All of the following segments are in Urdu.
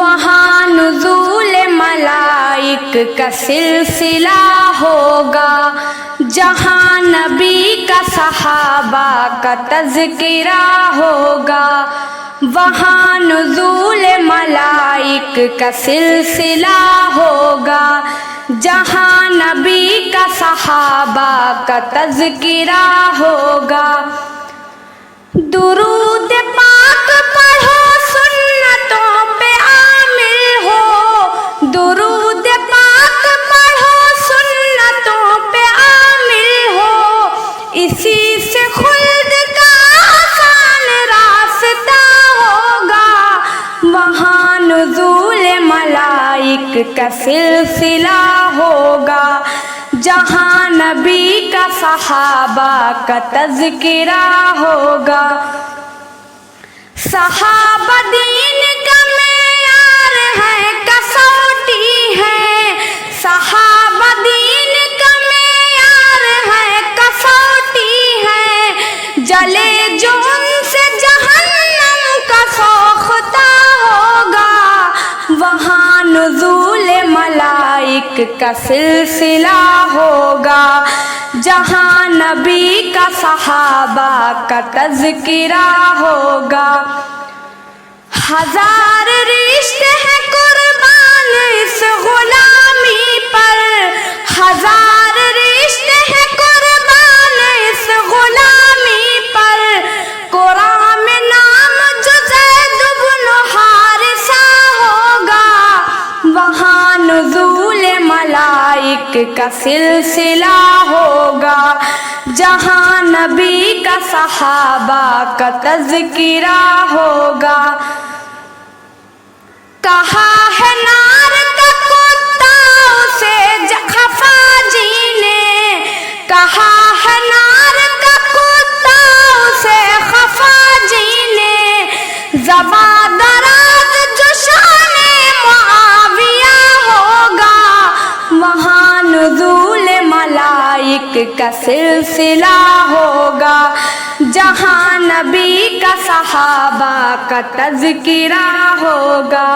وہاں نزول ملائک کا سلسلہ ہوگا، جہاں نبی کا صحابہ کا تذکرہ ہوگا۔ وہاں نزول ملائک کا سلسلہ ہوگا، جہاں نبی کا صحابہ کا تذکرہ ہوگا۔ درود پاک پڑھو، سنتوں پہ عامل ہو، درود پاک پڑھو، سنتوں پہ عامل ہو، اسی سے خلد کا آسان راستہ ہوگا۔ وہاں نزول ملائک کا سلسلہ ہوگا، جہاں نبی کا صحابہ کا تذکرہ ہوگا۔ صحابہ دین کا معیار ہے، کسوٹی ہے، صحابہ دین کا معیار ہے، کسوٹی ہے، جلے جو ان سے جہنم کا سوختہ ہوگا۔ وہاں نزول ملائک کا سلسلہ ہوگا، جہاں نبی کا صحابہ کا تذکرہ ہوگا۔ ہزار رشتے ہیں قربان اس غلامی پر، ہزار رشتے ہیں قربان اس غلامی پر، قرآن میں نام جو زید بن حارثہ ہوگا۔ وہاں نزول ملائک کا سلسلہ ہوگا، جہاں نبی کا صحابہ کا تذکرہ ہوگا۔ کہا ہے نار کا کتا اسے خفا جی نے، کہا ہے نار کا کتا اسے خفا جی نے، زبان دراز جو شان معاویہ ہوگا۔ وہاں نزول ملائک کا سلسلہ ہوگا، جہاں نبی کا صحابہ کا تذکرہ ہوگا۔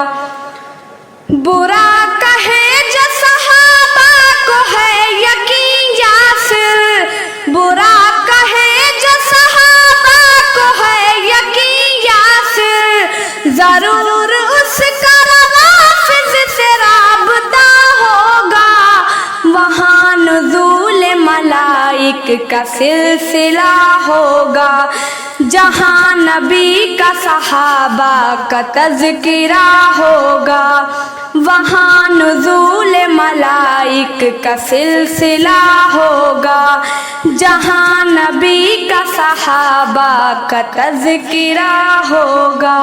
برا کہے جو صحابہ کو ہے یقین یاسر، برا کہے جو صحابہ کو ہے یقین یاسر، ضرور اس کا روافض سے رابطہ ہوگا۔ وہاں نزول ملائک کا سلسلہ ہوگا، جہاں نبی کا صحابہ کا تذکرہ ہوگا۔ وہاں نزول ملائک کا سلسلہ ہوگا، جہاں نبی کا صحابہ کا تذکرہ ہوگا۔